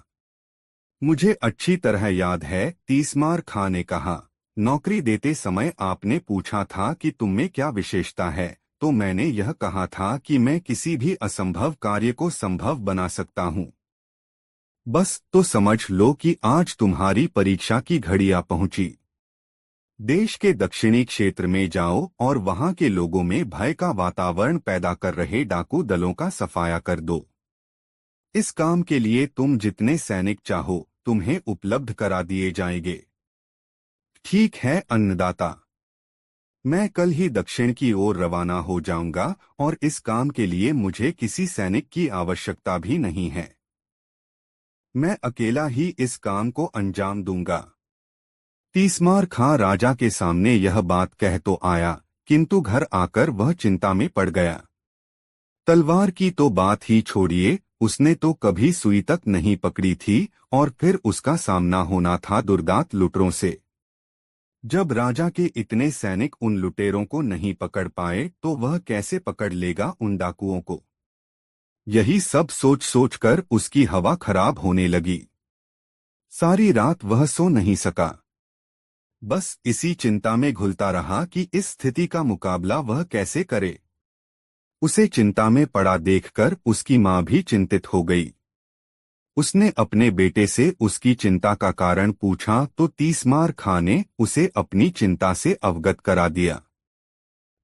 मुझे अच्छी तरह याद है, तीसमार खां ने कहा। नौकरी देते समय आपने पूछा था कि तुम में क्या विशेषता है, तो मैंने यह कहा था कि मैं किसी भी असंभव कार्य को संभव बना सकता हूँ। बस तो समझ लो कि आज तुम्हारी परीक्षा की घड़ी आ पहुंची। देश के दक्षिणी क्षेत्र में जाओ और वहां के लोगों में भय का वातावरण पैदा कर रहे डाकू दलों का सफाया कर दो। इस काम के लिए तुम जितने सैनिक चाहो तुम्हें उपलब्ध करा दिए जाएंगे। ठीक है अन्नदाता, मैं कल ही दक्षिण की ओर रवाना हो जाऊंगा और इस काम के लिए मुझे किसी सैनिक की आवश्यकता भी नहीं है। मैं अकेला ही इस काम को अंजाम दूंगा। तीसमार खां राजा के सामने यह बात कह तो आया, किंतु घर आकर वह चिंता में पड़ गया। तलवार की तो बात ही छोड़िए, उसने तो कभी सुई तक नहीं पकड़ी थी और फिर उसका सामना होना था दुर्दांत लुटेरों से। जब राजा के इतने सैनिक उन लुटेरों को नहीं पकड़ पाए तो वह कैसे पकड़ लेगा उन डाकुओं को? यही सब सोच सोचकर उसकी हवा खराब होने लगी। सारी रात वह सो नहीं सका। बस इसी चिंता में घुलता रहा कि इस स्थिति का मुकाबला वह कैसे करे। उसे चिंता में पड़ा देखकर उसकी माँ भी चिंतित हो गई। उसने अपने बेटे से उसकी चिंता का कारण पूछा तो तीसमार खां ने उसे अपनी चिंता से अवगत करा दिया।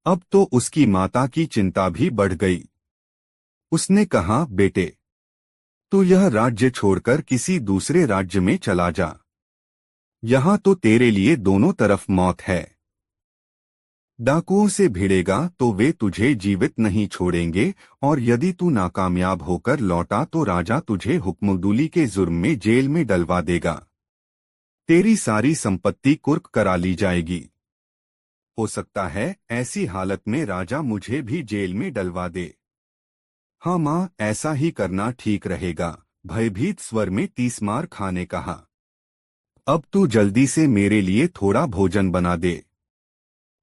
अब तो उसकी माता की चिंता भी बढ़ गई। उसने कहा, बेटे, तू यह राज्य छोड़कर किसी दूसरे राज्य में चला जा। यहाँ तो तेरे लिए दोनों तरफ मौत है। डाकुओं से भिड़ेगा तो वे तुझे जीवित नहीं छोड़ेंगे और यदि तू नाकामयाब होकर लौटा तो राजा तुझे हुक्मदुली के जुर्म में जेल में डलवा देगा। तेरी सारी संपत्ति कुर्क करा ली जाएगी। हो सकता है ऐसी हालत में राजा मुझे भी जेल में डलवा दे। हाँ माँ, ऐसा ही करना ठीक रहेगा, भयभीत स्वर में तीसमार खां ने कहा। अब तू जल्दी से मेरे लिए थोड़ा भोजन बना दे,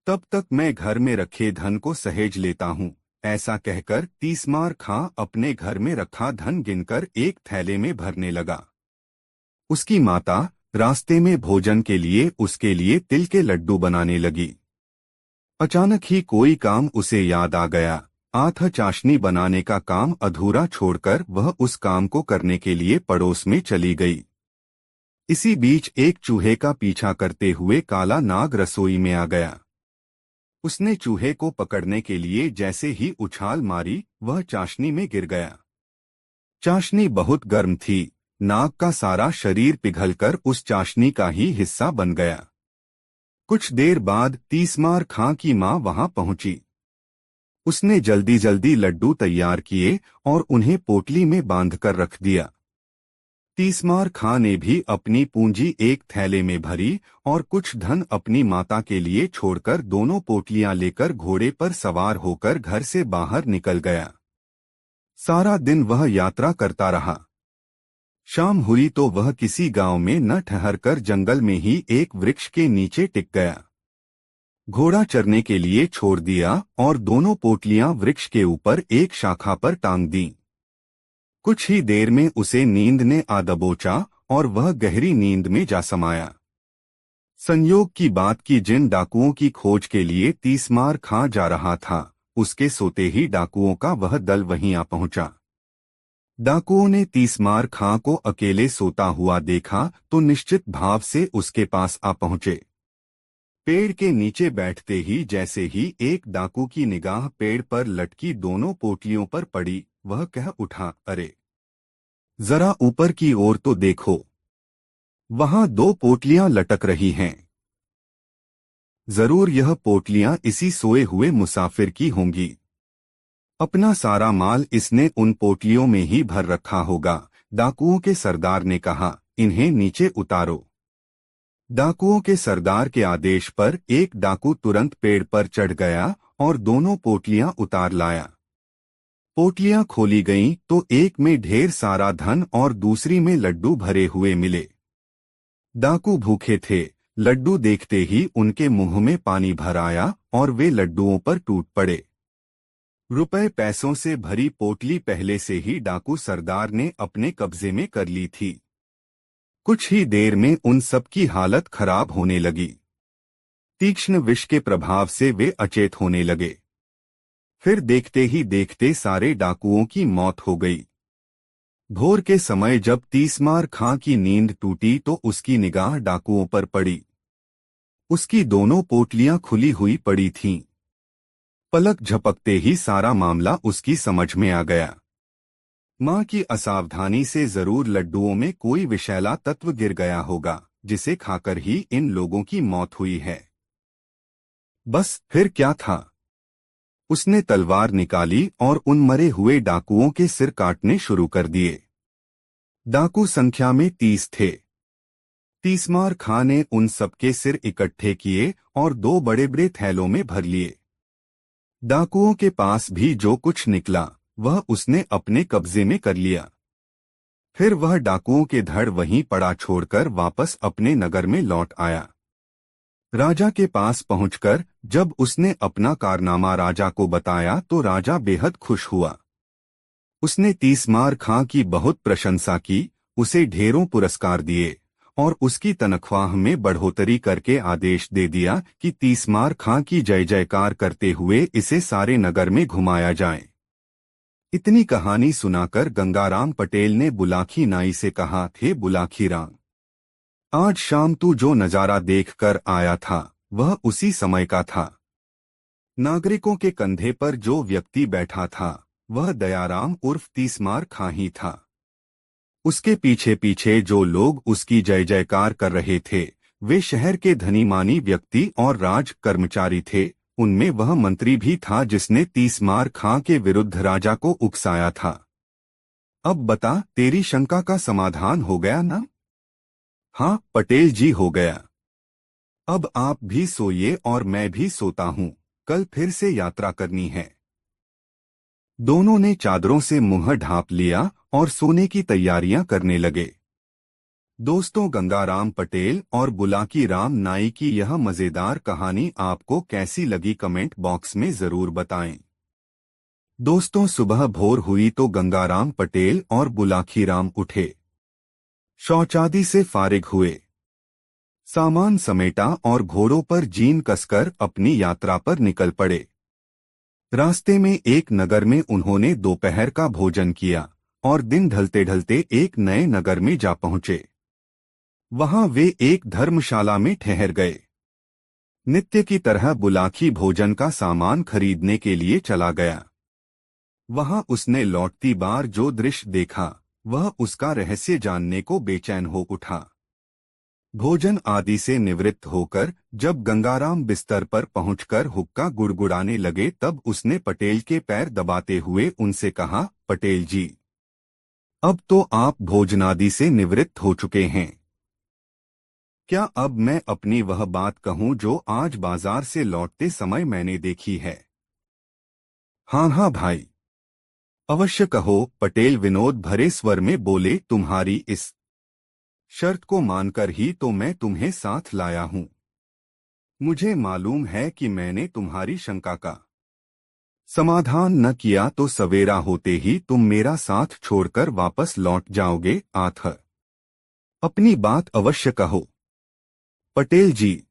तब तक मैं घर में रखे धन को सहेज लेता हूँ। ऐसा कहकर तीसमार खां अपने घर में रखा धन गिनकर एक थैले में भरने लगा। उसकी माता रास्ते में भोजन के लिए उसके लिए तिल के लड्डू बनाने लगी। अचानक ही कोई काम उसे याद आ गया। चाशनी बनाने का काम अधूरा छोड़कर वह उस काम को करने के लिए पड़ोस में चली गई। इसी बीच एक चूहे का पीछा करते हुए काला नाग रसोई में आ गया। उसने चूहे को पकड़ने के लिए जैसे ही उछाल मारी, वह चाशनी में गिर गया। चाशनी बहुत गर्म थी। नाग का सारा शरीर पिघलकर उस चाशनी का ही हिस्सा बन गया। कुछ देर बाद तीसमार खां की मां वहां पहुंची। उसने जल्दी जल्दी लड्डू तैयार किए और उन्हें पोटली में बांधकर रख दिया। तीसमार खां ने भी अपनी पूंजी एक थैले में भरी और कुछ धन अपनी माता के लिए छोड़कर दोनों पोटलियां लेकर घोड़े पर सवार होकर घर से बाहर निकल गया। सारा दिन वह यात्रा करता रहा। शाम हुई तो वह किसी गांव में न ठहरकर जंगल में ही एक वृक्ष के नीचे टिक गया। घोड़ा चरने के लिए छोड़ दिया और दोनों पोटलियां वृक्ष के ऊपर एक शाखा पर टांग दी। कुछ ही देर में उसे नींद ने आ दबोचा और वह गहरी नींद में जा समाया। संयोग की बात की जिन डाकुओं की खोज के लिए तीसमार खां जा रहा था, उसके सोते ही डाकुओं का वह दल वहीं आ पहुंचा। डाकुओं ने तीसमार खां को अकेले सोता हुआ देखा तो निश्चित भाव से उसके पास आ पहुंचे। पेड़ के नीचे बैठते ही जैसे ही एक डाकू की निगाह पेड़ पर लटकी दोनों पोटलियों पर पड़ी, वह कह उठा, अरे जरा ऊपर की ओर तो देखो, वहां दो पोटलियां लटक रही हैं। जरूर यह पोटलियां इसी सोए हुए मुसाफिर की होंगी। अपना सारा माल इसने उन पोटलियों में ही भर रखा होगा। डाकुओं के सरदार ने कहा, इन्हें नीचे उतारो। डाकुओं के सरदार के आदेश पर एक डाकू तुरंत पेड़ पर चढ़ गया और दोनों पोटलियां उतार लाया। पोटलियां खोली गईं तो एक में ढेर सारा धन और दूसरी में लड्डू भरे हुए मिले। डाकू भूखे थे, लड्डू देखते ही उनके मुंह में पानी भर आया और वे लड्डुओं पर टूट पड़े। रुपए पैसों से भरी पोटली पहले से ही डाकू सरदार ने अपने कब्जे में कर ली थी। कुछ ही देर में उन सब की हालत खराब होने लगी। तीक्ष्ण विष के प्रभाव से वे अचेत होने लगे। फिर देखते ही देखते सारे डाकुओं की मौत हो गई। भोर के समय जब तीसमार खां की नींद टूटी तो उसकी निगाह डाकुओं पर पड़ी। उसकी दोनों पोटलियां खुली हुई पड़ी थीं। पलक झपकते ही सारा मामला उसकी समझ में आ गया। मां की असावधानी से जरूर लड्डुओं में कोई विषैला तत्व गिर गया होगा, जिसे खाकर ही इन लोगों की मौत हुई है। बस फिर क्या था? उसने तलवार निकाली और उन मरे हुए डाकुओं के सिर काटने शुरू कर दिए। डाकू संख्या में 30 थे। तीसमार खां ने उन सबके सिर इकट्ठे किए और दो बड़े बड़े थैलों में भर लिए। डाकुओं के पास भी जो कुछ निकला वह उसने अपने कब्जे में कर लिया। फिर वह डाकुओं के धड़ वहीं पड़ा छोड़कर वापस अपने नगर में लौट आया। राजा के पास पहुंचकर जब उसने अपना कारनामा राजा को बताया तो राजा बेहद खुश हुआ। उसने तीसमार खां की बहुत प्रशंसा की, उसे ढेरों पुरस्कार दिए और उसकी तनख्वाह में बढ़ोतरी करके आदेश दे दिया कि तीसमार खां की जय जयकार करते हुए इसे सारे नगर में घुमाया जाए। इतनी कहानी सुनाकर गंगाराम पटेल ने बुलाकी नाई से कहा, थे बुलाकी राम, आज शाम तू जो नजारा देखकर आया था वह उसी समय का था। नागरिकों के कंधे पर जो व्यक्ति बैठा था वह दयाराम उर्फ तीसमार खां ही था। उसके पीछे पीछे जो लोग उसकी जय जयकार कर रहे थे वे शहर के धनी मानी व्यक्ति और राज कर्मचारी थे। उनमें वह मंत्री भी था जिसने तीसमार खां के विरुद्ध राजा को उकसाया था। अब बता, तेरी शंका का समाधान हो गया ना? हाँ पटेल जी, हो गया। अब आप भी सोइए और मैं भी सोता हूँ, कल फिर से यात्रा करनी है। दोनों ने चादरों से मुंह ढांप लिया और सोने की तैयारियां करने लगे। दोस्तों, गंगाराम पटेल और बुलाकी राम नाई की यह मजेदार कहानी आपको कैसी लगी कमेंट बॉक्स में जरूर बताएं। दोस्तों, सुबह भोर हुई तो गंगाराम पटेल और बुलाकी राम उठे, शौचादि से फारिग हुए, सामान समेटा और घोड़ों पर जीन कसकर अपनी यात्रा पर निकल पड़े। रास्ते में एक नगर में उन्होंने दोपहर का भोजन किया और दिन ढलते ढलते एक नए नगर में जा पहुंचे। वहां वे एक धर्मशाला में ठहर गए। नित्य की तरह बुलाकी भोजन का सामान खरीदने के लिए चला गया। वहां उसने लौटती बार जो दृश्य देखा वह उसका रहस्य जानने को बेचैन हो उठा। भोजन आदि से निवृत्त होकर जब गंगाराम बिस्तर पर पहुंचकर हुक्का गुड़गुड़ाने लगे तब उसने पटेल के पैर दबाते हुए उनसे कहा, पटेल जी, अब तो आप भोजनादि से निवृत्त हो चुके हैं। क्या अब मैं अपनी वह बात कहूं जो आज बाजार से लौटते समय मैंने देखी है? हाँ हाँ भाई, अवश्य कहो, पटेल विनोद भरे स्वर में बोले। तुम्हारी इस शर्त को मानकर ही तो मैं तुम्हें साथ लाया हूं। मुझे मालूम है कि मैंने तुम्हारी शंका का समाधान न किया तो सवेरा होते ही तुम मेरा साथ छोड़कर वापस लौट जाओगे। आथ अपनी बात अवश्य कहो। पटेल जी,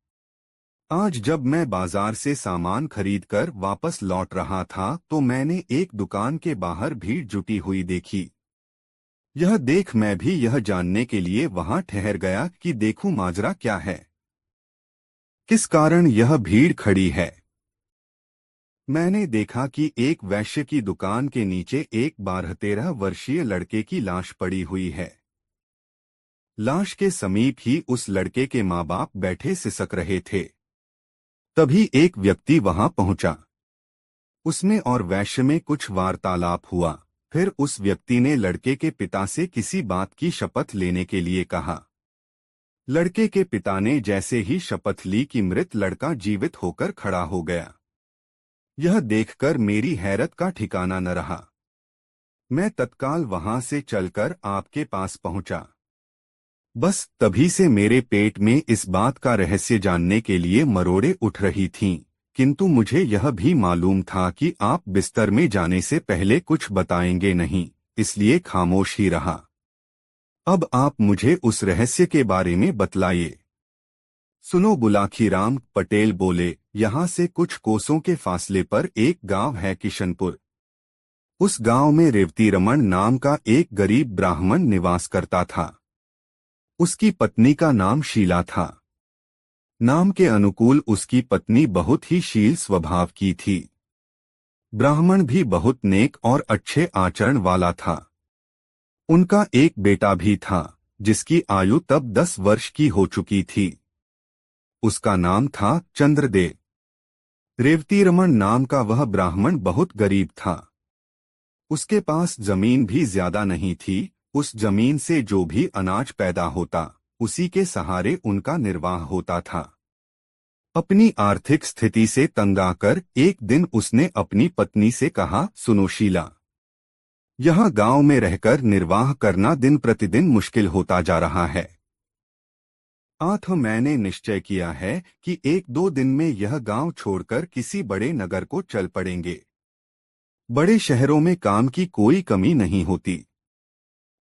आज जब मैं बाजार से सामान खरीदकर वापस लौट रहा था तो मैंने एक दुकान के बाहर भीड़ जुटी हुई देखी। यह देख मैं भी यह जानने के लिए वहां ठहर गया कि देखूं माजरा क्या है, किस कारण यह भीड़ खड़ी है। मैंने देखा कि एक वैश्य की दुकान के नीचे एक 12-13 वर्षीय लड़के की लाश पड़ी हुई है। लाश के समीप ही उस लड़के के माँ बाप बैठे सिसक रहे थे। तभी एक व्यक्ति वहां पहुंचा। उसमें और वैश्य में कुछ वार्तालाप हुआ। फिर उस व्यक्ति ने लड़के के पिता से किसी बात की शपथ लेने के लिए कहा। लड़के के पिता ने जैसे ही शपथ ली कि मृत लड़का जीवित होकर खड़ा हो गया। यह देखकर मेरी हैरत का ठिकाना न रहा। मैं तत्काल वहां से चलकर आपके पास पहुंचा। बस तभी से मेरे पेट में इस बात का रहस्य जानने के लिए मरोड़े उठ रही थीं, किंतु मुझे यह भी मालूम था कि आप बिस्तर में जाने से पहले कुछ बताएंगे नहीं, इसलिए खामोश ही रहा। अब आप मुझे उस रहस्य के बारे में बतलाइए। सुनो, बुलाखीराम पटेल बोले, यहाँ से कुछ कोसों के फासले पर एक गांव है किशनपुर। उस गांव में रेवती रमन नाम का एक गरीब ब्राह्मण निवास करता था। उसकी पत्नी का नाम शीला था। नाम के अनुकूल उसकी पत्नी बहुत ही शील स्वभाव की थी। ब्राह्मण भी बहुत नेक और अच्छे आचरण वाला था। उनका एक बेटा भी था, जिसकी आयु तब 10 वर्ष की हो चुकी थी। उसका नाम था चंद्रदेव। रेवती रमन नाम का वह ब्राह्मण बहुत गरीब था। उसके पास जमीन भी ज्यादा नहीं थी। उस जमीन से जो भी अनाज पैदा होता, उसी के सहारे उनका निर्वाह होता था। अपनी आर्थिक स्थिति से तंग आकर एक दिन उसने अपनी पत्नी से कहा, सुनो शीला, यहाँ गांव में रहकर निर्वाह करना दिन प्रतिदिन मुश्किल होता जा रहा है। आठ मैंने निश्चय किया है कि 1-2 दिन में यह गांव छोड़कर किसी बड़े नगर को चल पड़ेंगे। बड़े शहरों में काम की कोई कमी नहीं होती।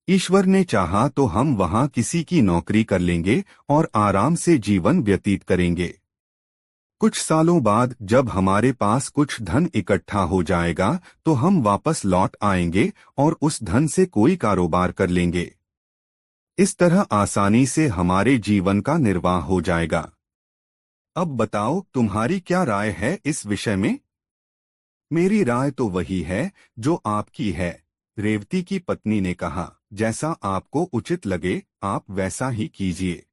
ईश्वर ने चाहा तो हम वहां किसी की नौकरी कर लेंगे और आराम से जीवन व्यतीत करेंगे। कुछ सालों बाद जब हमारे पास कुछ धन इकट्ठा हो जाएगा तो हम वापस लौट आएंगे और उस धन से कोई कारोबार कर लेंगे। इस तरह आसानी से हमारे जीवन का निर्वाह हो जाएगा। अब बताओ, तुम्हारी क्या राय है इस विषय में? मेरी राय तो वही है जो आपकी है, रेवती की पत्नी ने कहा। जैसा आपको उचित लगे आप वैसा ही कीजिए।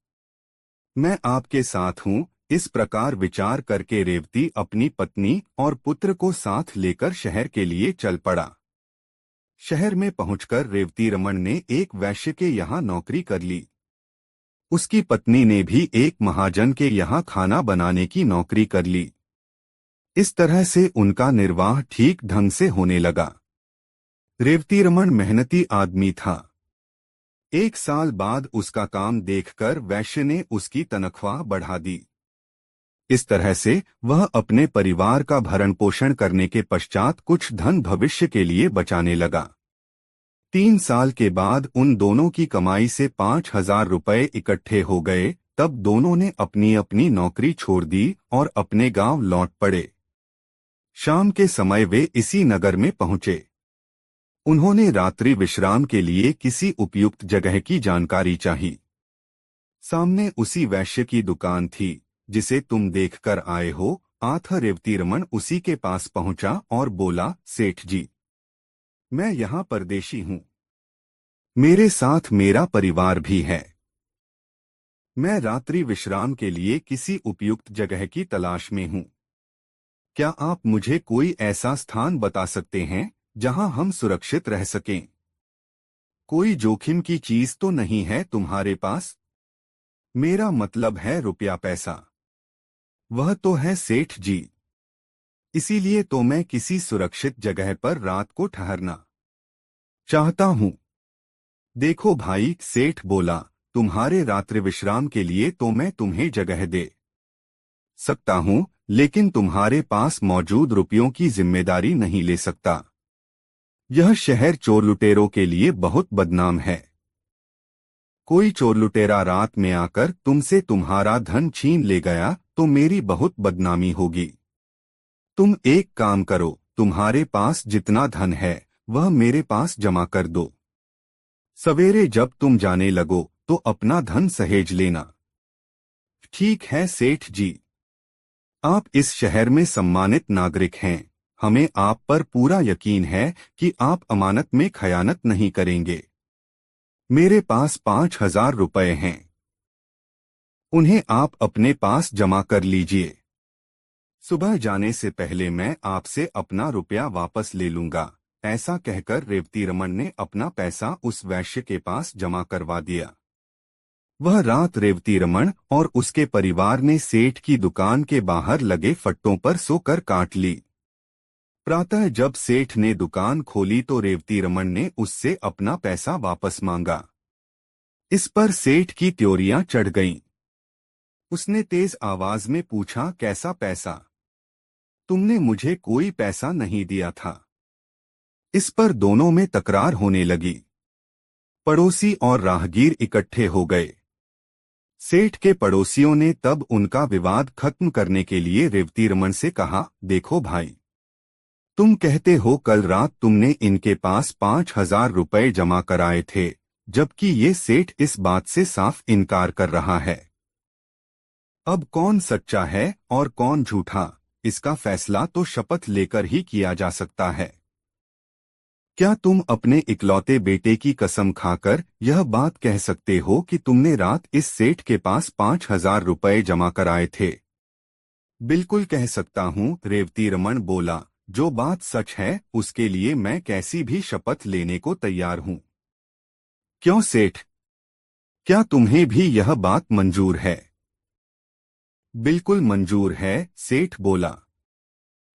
मैं आपके साथ हूँ। इस प्रकार विचार करके रेवती अपनी पत्नी और पुत्र को साथ लेकर शहर के लिए चल पड़ा। शहर में पहुंचकर रेवती रमन ने एक वैश्य के यहाँ नौकरी कर ली। उसकी पत्नी ने भी एक महाजन के यहाँ खाना बनाने की नौकरी कर ली। इस तरह से उनका निर्वाह ठीक ढंग से होने लगा। रेवती रमन मेहनती आदमी था। 1 साल बाद उसका काम देखकर वैश्य ने उसकी तनख्वाह बढ़ा दी। इस तरह से वह अपने परिवार का भरण पोषण करने के पश्चात कुछ धन भविष्य के लिए बचाने लगा। 3 साल के बाद उन दोनों की कमाई से 5,000 रुपये इकट्ठे हो गए। तब दोनों ने अपनी अपनी नौकरी छोड़ दी और अपने गांव लौट पड़े। शाम के समय वे इसी नगर में पहुंचे। उन्होंने रात्रि विश्राम के लिए किसी उपयुक्त जगह की जानकारी चाही। सामने उसी वैश्य की दुकान थी जिसे तुम देखकर आए हो। आठ रेवती रमन उसी के पास पहुंचा और बोला, सेठ जी, मैं यहाँ परदेशी हूँ। मेरे साथ मेरा परिवार भी है। मैं रात्रि विश्राम के लिए किसी उपयुक्त जगह की तलाश में हूँ। क्या आप मुझे कोई ऐसा स्थान बता सकते हैं जहां हम सुरक्षित रह सकें? कोई जोखिम की चीज तो नहीं है तुम्हारे पास? मेरा मतलब है रुपया पैसा। वह तो है सेठ जी। इसीलिए तो मैं किसी सुरक्षित जगह पर रात को ठहरना चाहता हूँ। देखो भाई, सेठ बोला, तुम्हारे रात्रि विश्राम के लिए तो मैं तुम्हें जगह दे सकता हूँ, लेकिन तुम्हारे पास मौजूद रुपयों की जिम्मेदारी नहीं ले सकता। यह शहर चोर लुटेरों के लिए बहुत बदनाम है। कोई चोर लुटेरा रात में आकर तुमसे तुम्हारा धन छीन ले गया तो मेरी बहुत बदनामी होगी। तुम एक काम करो, तुम्हारे पास जितना धन है वह मेरे पास जमा कर दो। सवेरे जब तुम जाने लगो तो अपना धन सहेज लेना। ठीक है सेठ जी, आप इस शहर में सम्मानित नागरिक हैं, हमें आप पर पूरा यकीन है कि आप अमानत में खयानत नहीं करेंगे। मेरे पास 5,000 रुपए हैं, उन्हें आप अपने पास जमा कर लीजिए। सुबह जाने से पहले मैं आपसे अपना रुपया वापस ले लूंगा। ऐसा कहकर रेवती रमन ने अपना पैसा उस वैश्य के पास जमा करवा दिया। वह रात रेवती रमन और उसके परिवार ने सेठ की दुकान के बाहर लगे फट्टों पर सोकर काट ली। प्रातः जब सेठ ने दुकान खोली तो रेवती रमन ने उससे अपना पैसा वापस मांगा। इस पर सेठ की त्योरियां चढ़ गईं। उसने तेज आवाज में पूछा, कैसा पैसा? तुमने मुझे कोई पैसा नहीं दिया था। इस पर दोनों में तकरार होने लगी। पड़ोसी और राहगीर इकट्ठे हो गए। सेठ के पड़ोसियों ने तब उनका विवाद खत्म करने के लिए रेवती रमन से कहा, देखो भाई, तुम कहते हो कल रात तुमने इनके पास 5,000 रुपए जमा कराए थे, जबकि ये सेठ इस बात से साफ इनकार कर रहा है। अब कौन सच्चा है और कौन झूठा, इसका फैसला तो शपथ लेकर ही किया जा सकता है। क्या तुम अपने इकलौते बेटे की कसम खाकर यह बात कह सकते हो कि तुमने रात इस सेठ के पास 5,000 रुपए जमा कराए थे? बिल्कुल कह सकता हूँ, रेवती रमन बोला। जो बात सच है उसके लिए मैं कैसी भी शपथ लेने को तैयार हूँ। क्यों सेठ, क्या तुम्हें भी यह बात मंजूर है? बिल्कुल मंजूर है, सेठ बोला।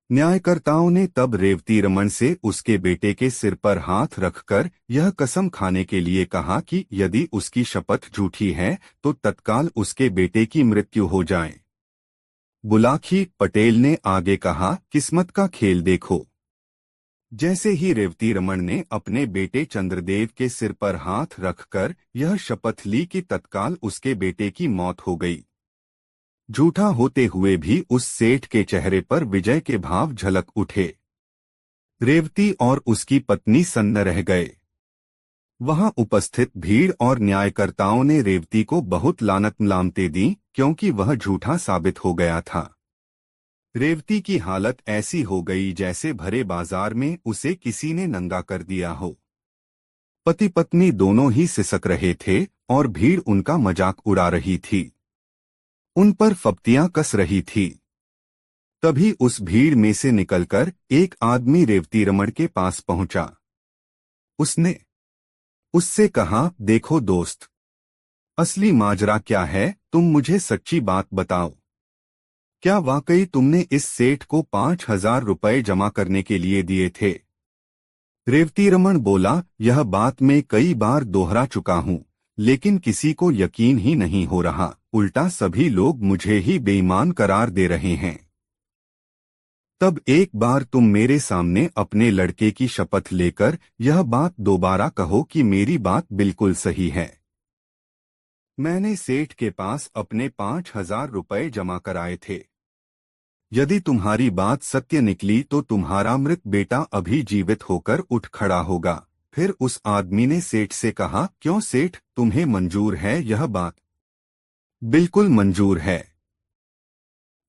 न्यायकर्ताओं ने तब रेवती रमन से उसके बेटे के सिर पर हाथ रखकर यह कसम खाने के लिए कहा कि यदि उसकी शपथ झूठी है तो तत्काल उसके बेटे की मृत्यु हो जाए। बुलाखी पटेल ने आगे कहा, किस्मत का खेल देखो। जैसे ही रेवती रमन ने अपने बेटे चंद्रदेव के सिर पर हाथ रखकर यह शपथ ली कि तत्काल उसके बेटे की मौत हो गई। झूठा होते हुए भी उस सेठ के चेहरे पर विजय के भाव झलक उठे। रेवती और उसकी पत्नी सन्न रह गए। वहां उपस्थित भीड़ और न्यायकर्ताओं ने रेवती को बहुत लानत मलामतें दी क्योंकि वह झूठा साबित हो गया था। रेवती की हालत ऐसी हो गई जैसे भरे बाजार में उसे किसी ने नंगा कर दिया हो। पति पत्नी दोनों ही सिसक रहे थे और भीड़ उनका मजाक उड़ा रही थी, उन पर फप्तियां कस रही थी। तभी उस भीड़ में से निकलकर एक आदमी रेवती रमन के पास पहुंचा। उसने उससे कहा, देखो दोस्त, असली माजरा क्या है, तुम मुझे सच्ची बात बताओ। क्या वाकई तुमने इस सेठ को 5,000 रुपए जमा करने के लिए दिए थे? रेवती रमन बोला, यह बात मैं कई बार दोहरा चुका हूँ, लेकिन किसी को यकीन ही नहीं हो रहा। उल्टा सभी लोग मुझे ही बेईमान करार दे रहे हैं। तब एक बार तुम मेरे सामने अपने लड़के की शपथ लेकर यह बात दोबारा कहो कि मेरी बात बिल्कुल सही है। मैंने सेठ के पास अपने 5,000 रुपए जमा कराए थे। यदि तुम्हारी बात सत्य निकली तो तुम्हारा मृत बेटा अभी जीवित होकर उठ खड़ा होगा। फिर उस आदमी ने सेठ से कहा, क्यों सेठ, तुम्हें मंजूर है यह बात? बिल्कुल मंजूर है।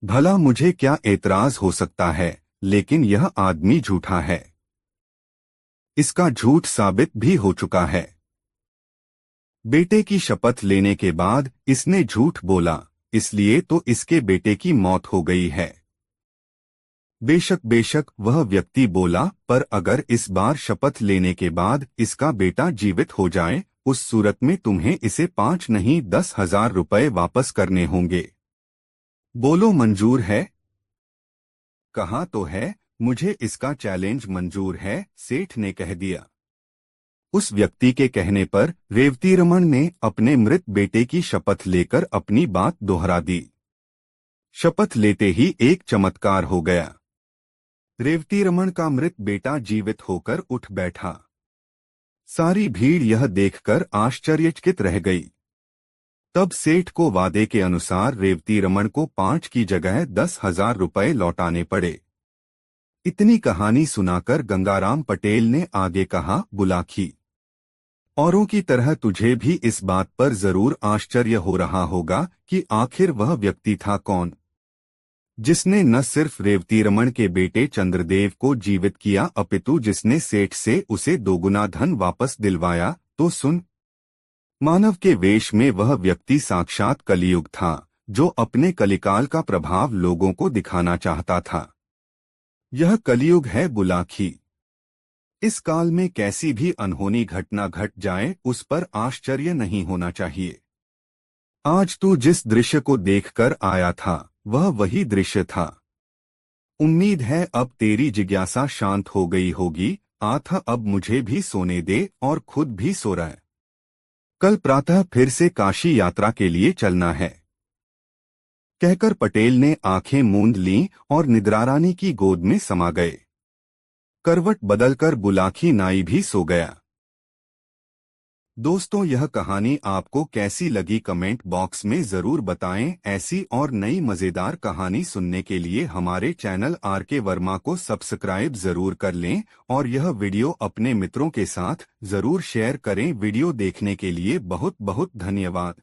भला मुझे क्या एतराज हो सकता है, लेकिन यह आदमी झूठा है। इसका झूठ साबित भी हो चुका है। बेटे की शपथ लेने के बाद इसने झूठ बोला, इसलिए तो इसके बेटे की मौत हो गई है। बेशक बेशक वह व्यक्ति बोला, पर अगर इस बार शपथ लेने के बाद इसका बेटा जीवित हो जाए, उस सूरत में तुम्हें इसे 5 नहीं 10,000 रुपए वापस करने होंगे। बोलो मंजूर है? कहा तो है, मुझे इसका चैलेंज मंजूर है, सेठ ने कह दिया। उस व्यक्ति के कहने पर रेवती रमन ने अपने मृत बेटे की शपथ लेकर अपनी बात दोहरा दी। शपथ लेते ही एक चमत्कार हो गया। रेवती रमन का मृत बेटा जीवित होकर उठ बैठा। सारी भीड़ यह देखकर आश्चर्यचकित रह गई। तब सेठ को वादे के अनुसार रेवती रमन को 5 की जगह 10,000 रुपए लौटाने पड़े। इतनी कहानी सुनाकर गंगाराम पटेल ने आगे कहा, बुलाकी, औरों की तरह तुझे भी इस बात पर जरूर आश्चर्य हो रहा होगा कि आखिर वह व्यक्ति था कौन, जिसने न सिर्फ रेवती रमन के बेटे चंद्रदेव को जीवित किया अपितु जिसने सेठ से उसे दोगुना धन वापस दिलवाया। तो सुन, मानव के वेश में वह व्यक्ति साक्षात कलियुग था, जो अपने कलिकाल का प्रभाव लोगों को दिखाना चाहता था। यह कलियुग है बुलाकी। इस काल में कैसी भी अनहोनी घटना घट जाए उस पर आश्चर्य नहीं होना चाहिए। आज तू जिस दृश्य को देखकर आया था वह वही दृश्य था। उम्मीद है अब तेरी जिज्ञासा शांत हो गई होगी। आथा, अब मुझे भी सोने दे और खुद भी सो रहा है। कल प्रातः फिर से काशी यात्रा के लिए चलना है। कहकर पटेल ने आंखें मूंद लीं और निद्रारानी की गोद में समा गए। करवट बदलकर बुलाकी नाई भी सो गया। दोस्तों, यह कहानी आपको कैसी लगी कमेंट बॉक्स में जरूर बताएं। ऐसी और नई मजेदार कहानी सुनने के लिए हमारे चैनल आरके वर्मा को सब्सक्राइब जरूर कर लें और यह वीडियो अपने मित्रों के साथ जरूर शेयर करें। वीडियो देखने के लिए बहुत बहुत धन्यवाद।